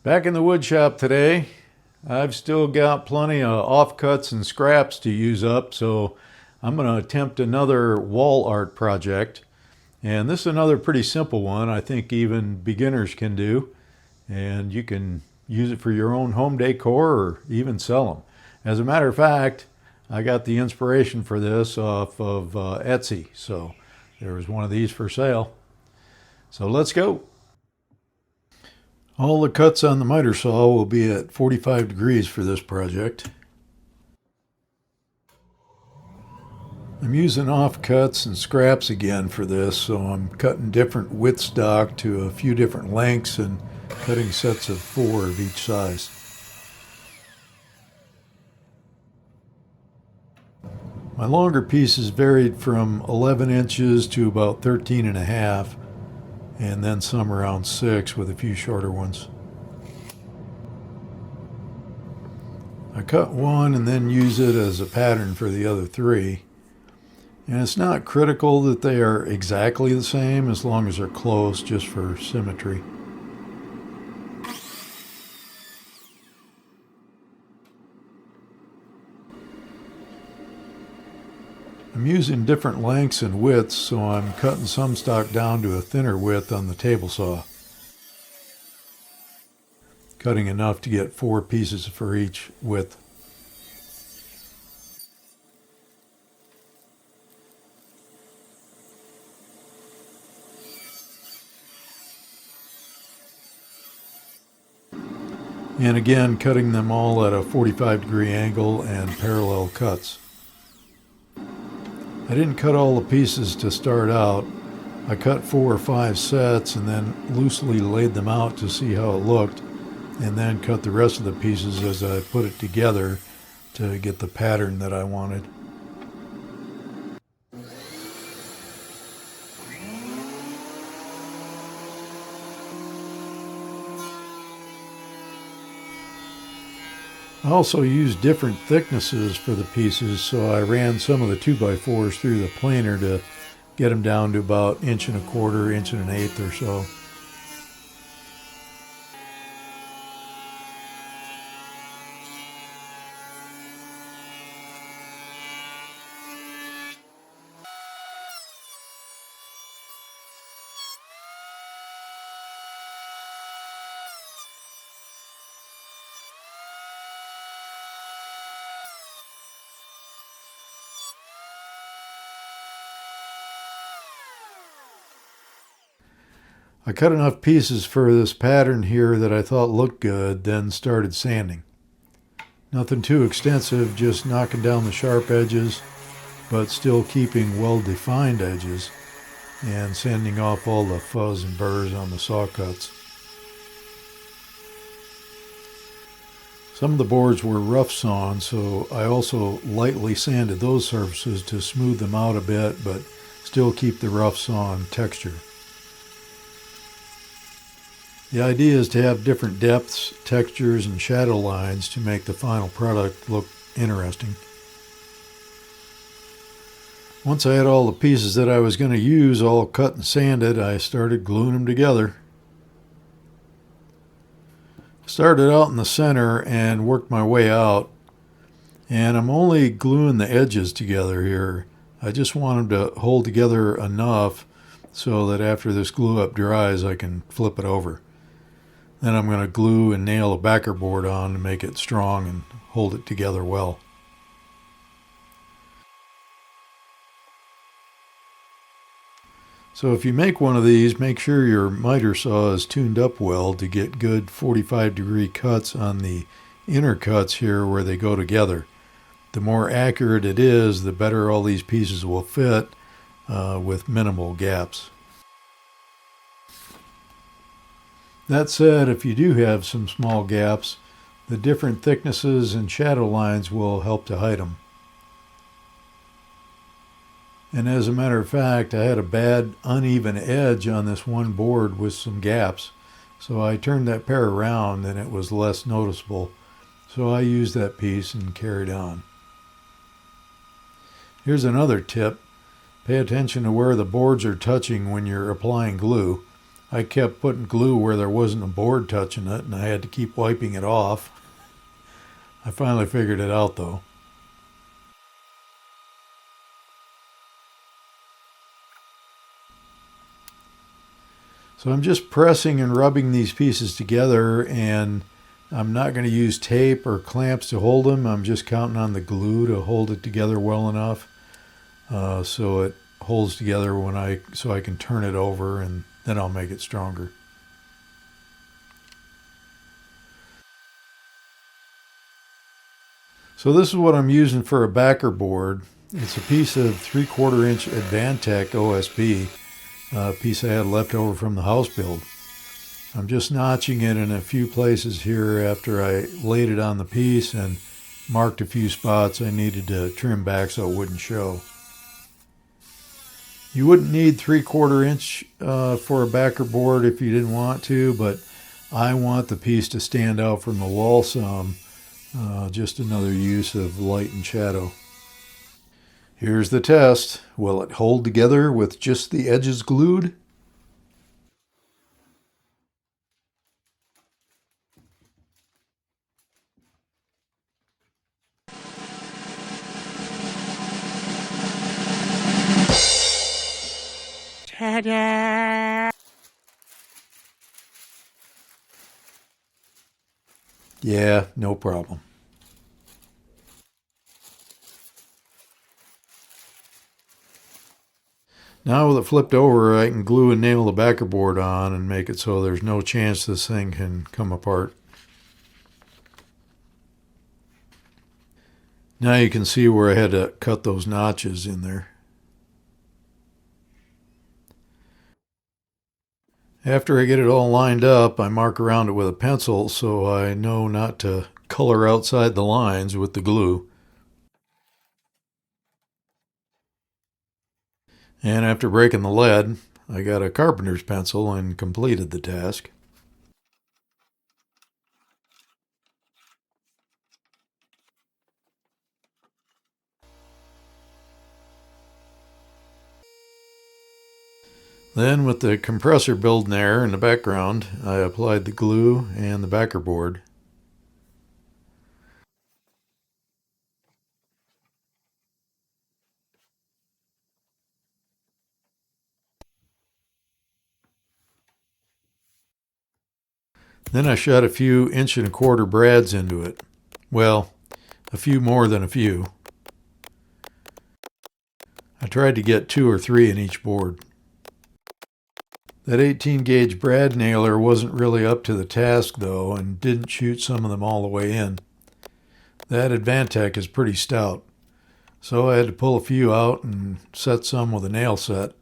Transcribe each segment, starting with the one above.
Back in the wood shop today. I've still got plenty of offcuts and scraps to use up, so I'm going to attempt another wall art project. And this is another pretty simple one I think even beginners can do. And you can use it for your own home decor or even sell them. As a matter of fact, I got the inspiration for this off of Etsy. So there was one of these for sale. So let's go. All the cuts on the miter saw will be at 45 degrees for this project. I'm using offcuts and scraps again for this, so I'm cutting different width stock to a few different lengths and cutting sets of 4 of each size. My longer pieces varied from 11 inches to about 13 and a half, and then some around 6 with a few shorter ones. I cut one and then use it as a pattern for the other 3. And it's not critical that they are exactly the same as long as they're close, just for symmetry. I'm using different lengths and widths, so I'm cutting some stock down to a thinner width on the table saw. Cutting enough to get 4 pieces for each width. And again, cutting them all at a 45-degree angle and parallel cuts. I didn't cut all the pieces to start out. I cut 4 or 5 sets and then loosely laid them out to see how it looked, and then cut the rest of the pieces as I put it together to get the pattern that I wanted. I also used different thicknesses for the pieces, so I ran some of the 2x4s through the planer to get them down to about 1 1/4 inches, 1 1/8 or so. I cut enough pieces for this pattern here that I thought looked good, then started sanding. Nothing too extensive, just knocking down the sharp edges, but still keeping well-defined edges, and sanding off all the fuzz and burrs on the saw cuts. Some of the boards were rough sawn, so I also lightly sanded those surfaces to smooth them out a bit, but still keep the rough sawn texture. The idea is to have different depths, textures, and shadow lines to make the final product look interesting. Once I had all the pieces that I was going to use all cut and sanded, I started gluing them together. Started out in the center and worked my way out, and I'm only gluing the edges together here. I just want them to hold together enough so that after this glue up dries I can flip it over. Then I'm going to glue and nail a backer board on to make it strong and hold it together well. So if you make one of these, make sure your miter saw is tuned up well to get good 45-degree cuts on the inner cuts here where they go together. The more accurate it is, the better all these pieces will fit with minimal gaps. That said, if you do have some small gaps, the different thicknesses and shadow lines will help to hide them. And as a matter of fact, I had a bad uneven edge on this one board with some gaps, so I turned that pair around and it was less noticeable. So I used that piece and carried on. Here's another tip. Pay attention to where the boards are touching when you're applying glue. I kept putting glue where there wasn't a board touching it, and I had to keep wiping it off. I finally figured it out though. So I'm just pressing and rubbing these pieces together, and I'm not going to use tape or clamps to hold them. I'm just counting on the glue to hold it together well enough so it holds together so I can turn it over, and then I'll make it stronger. So this is what I'm using for a backer board. It's a piece of 3/4 inch Advantech OSB, a piece I had left over from the house build. I'm just notching it in a few places here after I laid it on the piece and marked a few spots I needed to trim back so it wouldn't show. You wouldn't need 3/4 inch for a backer board if you didn't want to, but I want the piece to stand out from the wall some. Just another use of light and shadow. Here's the test. Will it hold together with just the edges glued? Ta-da! Yeah, no problem. Now with it flipped over, I can glue and nail the backer board on and make it so there's no chance this thing can come apart. Now you can see where I had to cut those notches in there. After I get it all lined up, I mark around it with a pencil so I know not to color outside the lines with the glue. And after breaking the lead, I got a carpenter's pencil and completed the task. Then with the compressor building air in the background, I applied the glue and the backer board. Then I shot a few 1.25" brads into it. Well, a few more than a few. I tried to get 2 or 3 in each board. That 18 gauge brad nailer wasn't really up to the task though, and didn't shoot some of them all the way in. That Advantech is pretty stout, so I had to pull a few out and set some with a nail set.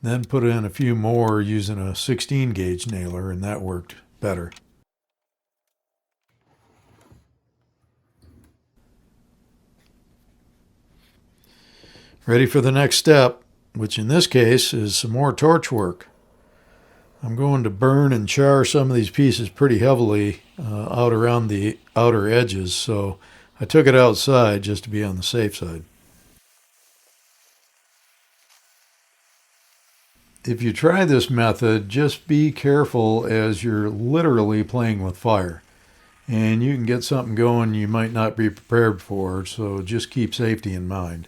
Then put in a few more using a 16 gauge nailer, and that worked better. Ready for the next step, which in this case is some more torch work. I'm going to burn and char some of these pieces pretty heavily out around the outer edges, so I took it outside just to be on the safe side. If you try this method, just be careful as you're literally playing with fire. And you can get something going you might not be prepared for, so just keep safety in mind.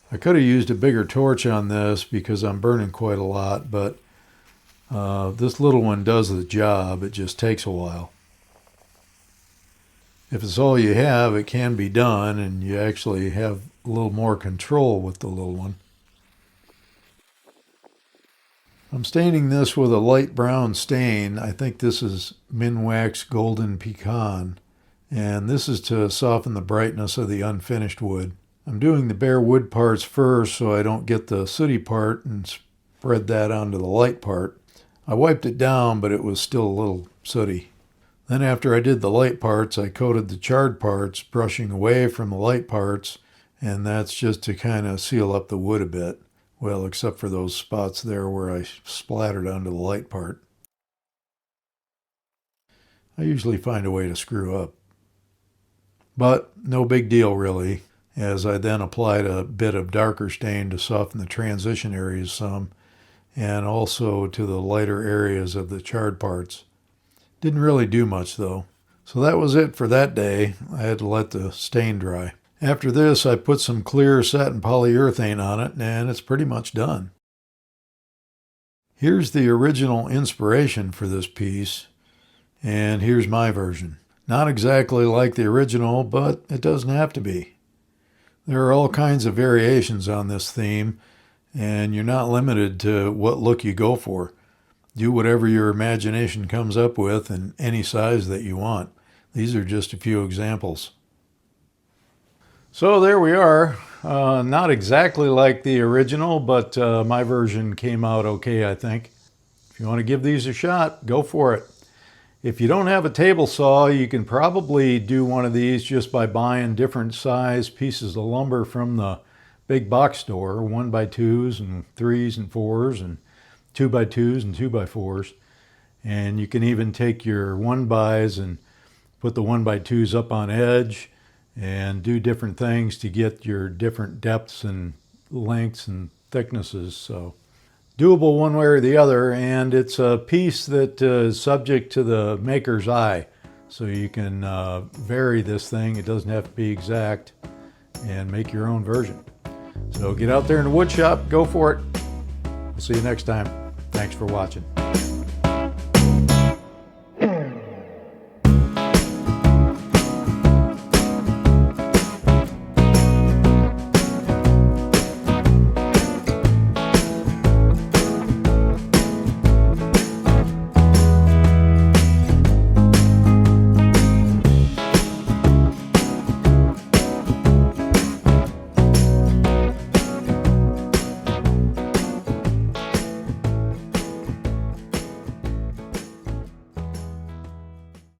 I could have used a bigger torch on this because I'm burning quite a lot, but this little one does the job. It just takes a while. If it's all you have, it can be done, and you actually have a little more control with the little one. I'm staining this with a light brown stain. I think this is Minwax Golden Pecan, and this is to soften the brightness of the unfinished wood. I'm doing the bare wood parts first so I don't get the sooty part and spread that onto the light part. I wiped it down, but it was still a little sooty. Then after I did the light parts, I coated the charred parts, brushing away from the light parts, and that's just to kind of seal up the wood a bit. Well, except for those spots there where I splattered onto the light part. I usually find a way to screw up. but no big deal really, as I then applied a bit of darker stain to soften the transition areas some, and also to the lighter areas of the charred parts. Didn't really do much though. So that was it for that day. I had to let the stain dry. After this, I put some clear satin polyurethane on it, and it's pretty much done. Here's the original inspiration for this piece, and here's my version. Not exactly like the original, but it doesn't have to be. There are all kinds of variations on this theme, and you're not limited to what look you go for. Do whatever your imagination comes up with in any size that you want. These are just a few examples. So there we are. Not exactly like the original, but my version came out okay, I think. If you want to give these a shot, go for it. If you don't have a table saw, you can probably do one of these just by buying different size pieces of lumber from the big box store, 1x2s and 3s and 4s and 2x2s and 2x4s. And you can even take your 1x's and put the 1x2s up on edge and do different things to get your different depths and lengths and thicknesses. So doable one way or the other, and it's a piece that is subject to the maker's eye. So you can vary this thing. It doesn't have to be exact, and make your own version. So get out there in the wood shop, go for it. We'll see you next time. Thanks for watching.